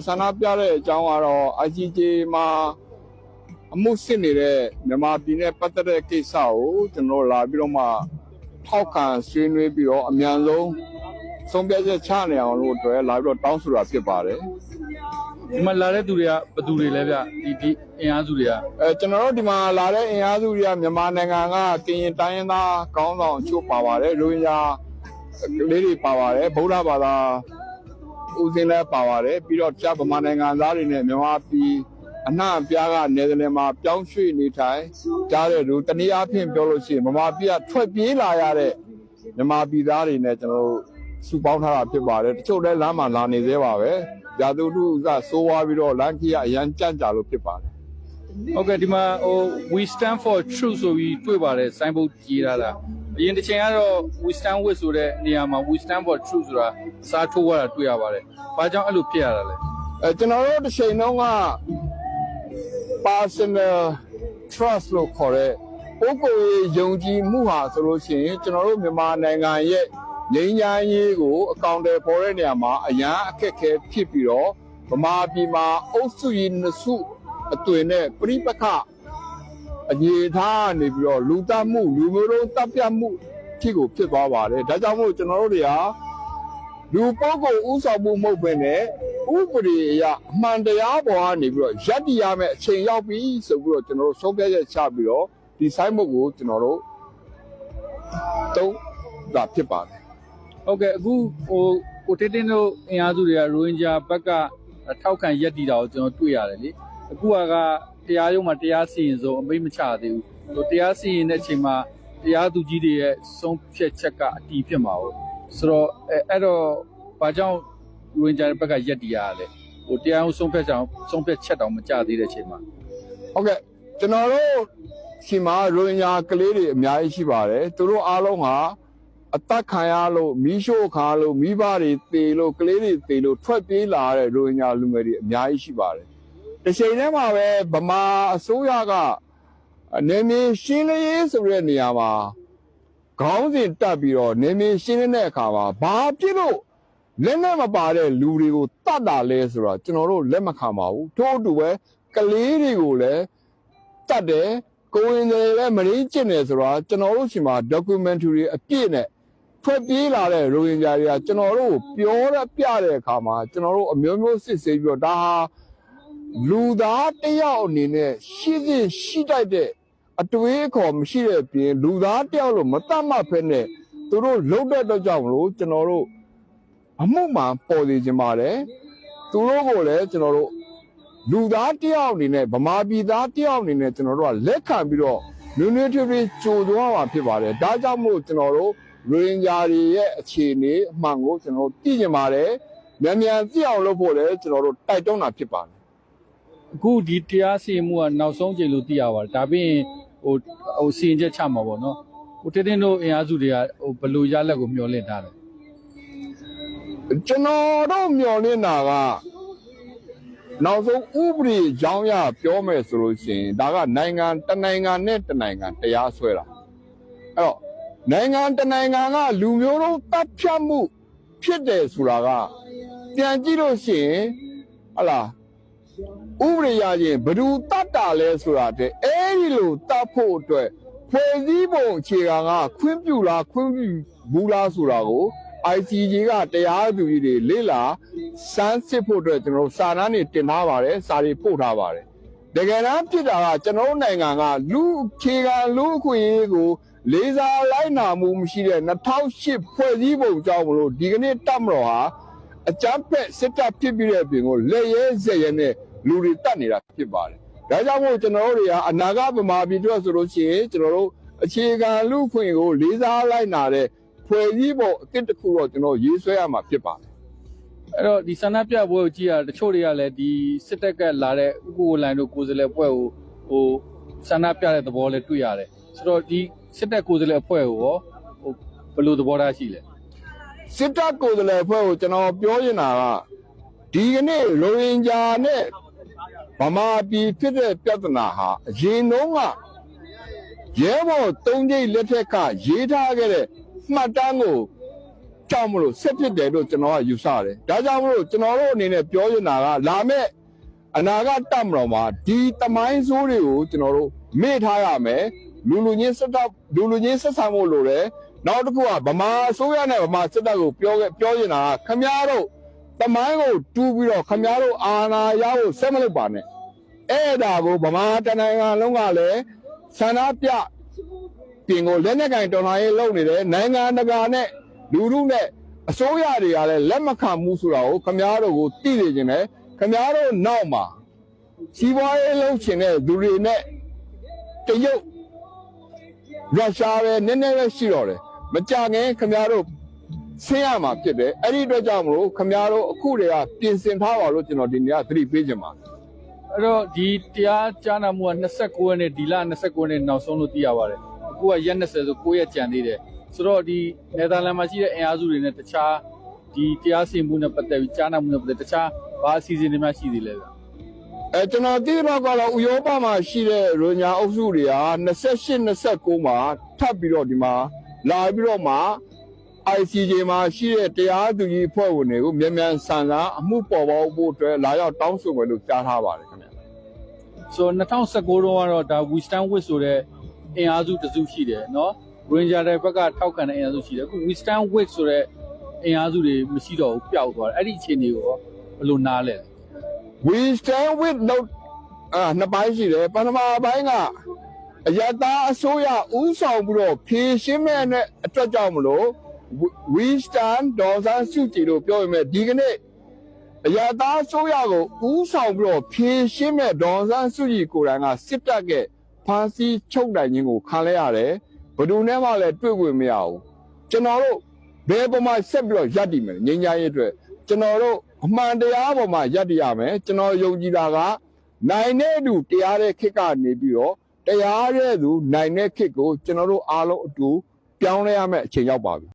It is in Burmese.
ဆန္ဒပြတဲ့အကြောင်းကတော့ ICJ မှာအမှုစစ်နေတဲ့မြန်မာပြည်နဲ့ပတ်သက်တဲ့ကိစ္စကိုကျွန်တော်လာပြီးတော့မှထောက်ခံဆွေးနွေးပြီးတော့အမြန်ဆုံးဆုံးဖြတ်ချက်ချနေအောင်လို့အတွက်လာပြီးတော့တောင်းဆိုတာဖြစ်ပါတယ်ဒီမှာလာတဲ့သူတွေကဘယ်သူတွေလဲဗျဒီအင်အားစုတွေကကျွန်တော်တို့ဒီမှာလာတဲ့အင်အားစုတွေကမြန်မာနိုင်ငံကကရင်တိုင်းရင်းသားကောင်းဆောင်ချို့ပါပါတယ်ရိုဟင်ဂျာကလေးတွေပါပါတယ်ဗုဒ္ဓဘာသာဦးစင်းလည်းပါပါတယ်ပြီးတော့ကြားဗမာနိုင်ငံသားတွေနဲ့မြန်မာပြည်အနှံ့အပြားကနယ်သာလန်မှာပြောင်းရွှေ့နေထိုင်ကြားတဲ့လူတနည်းအားဖြင့်ပြောလို့ရှိရင်ဗမာပြည်ကထွက်ပြေးလာရတဲ့မြန်မာပြည်သားတွေနဲ့ကျွန်တော်တို့စုပေါင်းထားတာဖြစ်ပါတယ်တချို့လည်းလမ်းမှာလာနေသေးပါပဲရာသူတို့ကစိုးဝါးပြီးတော့လမ်းကြီးကအရန်ကြန့်ကြာလို့ဖြစ်ပါတယ်ဟုတ်ကဲ့ဒီမှာwe stand for truth ဆိုပြီးတွေ့ပါတယ်စိုင်းဘုတ်ကြီးလာတာအရင်တစ်ချိန်ကတော့ we stand with ဆိုတဲ့နေရာမှာ we stand for truth ဆိုတာစားထိုးရတာတွေ့ရပါတယ်ဘာကြောင့်အဲ့လိုဖြစ်ရတာလဲကျွန်တော်တို့တစ်ချိန်လုံးက personal trust လို့ခေါ်တဲ့ပုဂ္ဂိုလ်ရေးယုံကြည်မှုဟာဆိုလို့ရှိရင်ကျွန်တော်တို့မြန်မာနိုင်ငံရဲ့ငြိမ်းချမ်းရေးကိုအကောင့်တွေပေါ်တဲ့နေရာမှာအရန်အခက်အခဲဖြစ်ပြီးတော့ဗမာပြည်မှာအုပ်စုရေးနှစ်စုအသွင်နဲ့ပြိပခအနေထားနေပြီးတော့လူတတ်မှုလူမျိုးလုံးတပ်ပြတ်မှုဖြစ်ကိုဖြစ်သွားပါတယ်ဒါကြောင့်မို့ကျွန်တော်တို့တွေကလူပုဂ္ဂိုလ်ဥဆောင်မှုမဟုတ်ဘဲနဲ့ဥပဒေအရအမှန်တရားပေါ်ကနေပြီးတော့ရပ်တည်ရမယ့်အချိန်ရောက်ပြီဆိုပြီးတော့ကျွန်တော်တို့ဆုံးဖြတ်ချက်ချပြီးတော့ဒီဆိုင်ဘုတ်ကိုကျွန်တော်တို့တုံးတာဖြစ်ပါတယ်ဟုတ်ကဲ့အခုကိုတေးတင်းတို့အင်အားစုတွေကရိုဟင်ဂျာဘက်ကထောက်ခံရက်တီတာကိုကျွန်တော်တွေ့ရတယ်လေအခုကတရားရုံးမှာတရားစီရင်ဆုံးအမိန့်မချသေးဘူးတရားစီရင်တဲ့အချိန်မှာတရားသူကြီးတွေရဲ့ဆုံးဖြတ်ချက်ကအတီးဖြစ်မှာဟုတ်ဆိုတော့အဲ့တော့ဘာကြောင့်ရိုဟင်ဂျာဘက်ကရက်တီရလဲတရားရုံးဆုံးဖြတ်ချက်တောင်မကြသေးတဲ့အချိန်မှာဟုတ်ကဲ့ကျွန်တော်တို့ဒီမှာရိုဟင်ဂျာကလေးတွေအများကြီးရှိပါတယ်သူတို့အားလုံးဟာအသက်ခံရလို့မီးရှို့ခံလို့မိဘတွေသေလို့ကလေးတွေသေလို့ထွက်ပြေးလာတဲ့ရိုဟင်ဂျာလူငယ်တွေအများကြီးရှိပါတယ်။တစ်ချိန်တည်းမှာပဲဗမာအစိုးရကနေမြေရှင်းလင်းရေးဆိုတဲ့နေရာမှာခေါင်းစဉ်တက်ပြီးတော့နေမြေရှင်းလင်းတဲ့အခါမှာဘာဖြစ်လို့လက်နဲ့မပါတဲ့လူတွေကိုတတ်တာလဲဆိုတော့ကျွန်တော်တို့လက်မခံပါဘူး။ထို့အတူပဲကလေးတွေကိုလည်းတတ်တယ်ကိုယ်ဝင်တွေလည်းမရင်းကျင့်တယ်ဆိုတော့ကျွန်တော်တို့ရှိမှာ documentary အပြည့်နဲ့ထွက်ပြေးလာတဲ့ရိုဟင်ဂျာတွေကကျွန်တော်တို့ပြောရပြတဲ့အခါမှာကျွန်တော်တို့အမျိုးမျိုးစစ်ဆေးပြီးတော့ဒါဟာလူသားတယောက်အနေနဲ့ရှိတိုက်တဲ့အတွေးအခေါ်မရှိတဲ့ပြင်လူသားတယောက်လို့မတတ်မှတ်ဖက်နဲ့သူတို့လှုပ်တဲ့အတွက်ကြောင့်မလို့ကျွန်တော်တို့အမှုမှန်ပေါ်နေကြပါတယ်သူတို့ကိုလည်းကျွန်တော်တို့လူသားတယောက်အနေနဲ့ဗမာပြည်သားတယောက်အနေနဲ့ကျွန်တော်တို့ကလက်ခံပြီးတော့နွေးနွေးထွေးထွေးကြိုသွားမှာဖြစ်ပါတယ်ဒါကြောင့်မို့ကျွန်တော်တို့ရိုဟင်ဂျာတွေရဲ့အခြေအနေအမှန်ကိုကျွန်တော်တို့သိကျင်ပါတယ်မြန်သိအောင်လုပ်ဖို့လည်းကျွန်တော်တို့တိုက်တွန်းတာဖြစ်ပါတယ်အခုဒီတရားစီရင်မှုကနောက်ဆုံးချိန်လို့သိရပါတယ်ဒါပြင်စီရင်ချက်ချမှာပေါ့နော်တင်းတင်းတို့အင်အားစုတွေကဘယ်လိုရလက်ကိုမျှော်လင့်ထားလဲကျွန်တော်တို့မျှော်လင့်တာကနောက်ဆုံးဥပဒေကြောင်းရပြောမယ်ဆိုလို့ရှိရင်ဒါကနိုင်ငံတနိုင်ငံနဲ့တနိုင်ငံတရားစွဲတာအဲ့တော့နိုင်ငံတနိုင်ငံကလူမျိုးလုံးတပ်ဖြတ်မှုဖြစ်တယ်ဆိုတာကပြန်ကြည့်လို့ရှိရင်ဟလာဥပဒေရရင်ဘယ်သူတတ်တာလဲဆိုတာတဲ့အဲ့ဒီလိုတတ်ဖို့အတွက်ဖွဲ့စည်းပုံအခြေခံကခွင့်ပြုလားခွင့်ပြုဘူးလားဆိုတာကို ICJ ကတရားသူကြီးတွေလေ့လာစမ်းစစ်ဖို့အတွက်ကျွန်တော်တို့စာတမ်းတွေတင်ထားပါတယ်စာတွေပို့ထားပါတယ်တကယ်တမ်းဖြစ်တာကကျွန်တော်တို့နိုင်ငံကလူအခြေခံလူအခွင့်အရေးကိုလေးစားလိုက်နာမှုမရှိတဲ့2008ဖွဲ့စည်းပုံကြောင့်မလို့ဒီကနေ့တပ်မတော်ဟာအကြမ်းဖက်စစ်တပ်ဖြစ်ပြီးတဲ့အပြင်ကိုလက်ရဲဇက်ရဲနဲ့လူတွေတတ်နေတာဖြစ်ပါတယ်ဒါကြောင့်မို့ကျွန်တော်တို့တွေကအနာဂတ်ဗမာပြည်အတွက်ဆိုလို့ရှိရင်ကျွန်တော်တို့အခြေခံလူအခွင့်အရေးကိုလေးစားလိုက်နာတဲ့ဖွဲ့စည်းပုံအသစ်တစ်ခုတော့ကျွန်တော်ရေးဆွဲရမှာဖြစ်ပါတယ်အဲ့တော့ဒီဆန္ဒပြပွဲကိုကြည့်ရတချို့တွေကလည်းဒီစစ်တပ်ကလာတဲ့ဥက္ကိုလိုင်းတို့ကိုယ်စားလှယ်ပွဲကိုဆန္ဒပြတဲ့သဘောလည်းတွေ့ရတယ်ဆိုတော့ဒီစစ်တပ်ကိုယ်စားလှယ်အဖွဲ့ကိုရောဘယ်လိုသဘောထားရှိလဲစစ်တပ်ကိုယ်စားလှယ်အဖွဲ့ကိုကျွန်တော်ပြောချင်တာကဒီကနေ့ရိုဟင်ဂျာနဲ့ဗမာပြည်ဖြစ်တဲ့ပြဿနာဟာအရင်တုန်းကရဲဘော်၃ကြိမ်လက်ထက်ကရေးထားခဲ့တဲ့မှတ်တမ်းကို ကြောင့်မလို့ဆက်ဖြစ်တယ်လို့ကျွန်တော်ကယူဆတယ်ဒါကြောင့်မလို့ကျွန်တော်တို့အနေနဲ့ပြောနေတာကလာမဲ့အနာဂတ်တက်မတော်မှာဒီတမိုင်းဆိုးတွေကိုကျွန်တော်တို့မေ့ထားရမယ်လူလူချင်းဆက်ဆံဖို့လိုတယ်နောက်တစ်ခုကဗမာအစိုးရနဲ့ဗမာစစ်တပ်ကိုပြောနေတာကခမည်းတော်တမိုင်းကိုတူးပြီးတော့ခမည်းတော်အာဏာရဖို့ဆက်မလုပ်ပါနဲ့အဲ့ဒါကိုဗမာတနိုင်ငံလုံးကလည်းဆန္ဒပြပြင်ကိုလက်နက်ကင်တော်လှန်ရေးလုပ်နေတယ်နိုင်ငံတကာနဲ့လူလူနဲ့အစိုးရတွေကလည်းလက်မခံမှုဆိုတာကိုခမည်းတော်ကိုသိနေခြင်းနဲ့ခမည်းတော်နောက်မှာစီးပွားရေးလုပ်ချင်တဲ့သူတွေနဲ့တရုတ်ရုရှားပဲနည်းနည်းပဲရှိတော့တယ်မကြခင်ခမည်းတော်ဆင်းရမှာဖြစ်တယ်အဲ့ဒီအတွက်ကြောင့်မလို့ခမည်းတော်အခုတည်းကပြင်ဆင်ထားပါလို့ကျွန်တော်ဒီနေ့ကသတိပေးချင်ပါအဲ့တော့ဒီတရားကြားနာမှုက29ရက်နေ့ဒီလ29ရက်နေ့နောက်ဆုံးလို့သိရပါတယ်အခုကရက်20ဆို9ရက်ကြံသေးတယ်ဆိုတော့ဒီနယ်သာလန်မှာရှိတဲ့အင်အားစုတွေနဲ့တခြားဒီတရားစီရင်မှုနဲ့ပတ်သက်ပြီးကြားနာမှုနဲ့ပတ်သက်တခြားဘာအစီအစဉ်တွေမှရှိသေးလဲဗျကျွန်တော်သိတော့ကတော့ဥရောပမှာရှိတဲ့ရိုညာအုပ်စုတွေက28 29မှာထပ်ပြီးတော့ဒီမှာလာပြီးတော့မှ ICJ မှာရှိတဲ့တရားသူကြီးဖွဲ့ဝင်တွေကိုမြန်မြန်ဆန်ဆန်အမှုပေါ်ပေါက်ဖို့အတွက်လာရောက်တောင်းဆိုမယ်လို့ကြားထားပါတယ်ခင်ဗျာဆို2019တုန်းကတော့ဒါ Wisdom Wit ဆိုတဲ့အင်အားစုတစုရှိတယ်เนาะ Ranger တွေဘက်ကထောက်ခံတဲ့အင်အားစုရှိတယ်အခု Wisdom Wit ဆိုတဲ့အင်အားစုတွေမရှိတော့ဘူးပျောက်သွားတယ်အဲ့ဒီအခြေအနေကိုဘယ်လိုနားလဲWisdom Wit လို့နှစ်ပိုင်းရှိတယ်ပထမပိုင်းကအယတာအစိုးရဥဆောင်ပြီးတော့ဖြည့်ရှင်းမဲ့နဲ့အတွက်ကြောင့်မလို့ Wisdom ဒေါ်စန်းစုကြည်လို့ပြောရမယ်ဒီကနေ့အယတာအစိုးရကိုဥဆောင်ပြီးတော့ဖြည့်ရှင်းမဲ့ဒေါ်စန်းစုကြည်ကိုယ်တိုင်ကစစ်တပ်ကဖမ်းဆီးချုပ်နိုင်ခြင်းကိုခံလဲရတယ်ဘယ်သူနဲ့မှလည်းတွေ့ခွင့်မရဘူးကျွန်တော်တို့ဘယ်ပေါ်မှာဆက်ပြီးတော့ရပ်တည်မယ်ငြိမ်းချမ်းရေးအတွက်ကျွန်တော်တို့အမှန်တရားပေါ်မှာရပ်တည်ရမယ်ကျွန်တော်ယုံကြည်တာကနိုင်တဲ့သူတရားတဲ့ခစ်ကနေပြီးတော့တရားတဲ့သူနိုင်တဲ့ခစ်ကိုကျွန်တော်တို့အားလုံးအတူပြောင်းလဲရမယ့်အချိန်ရောက်ပါပြီ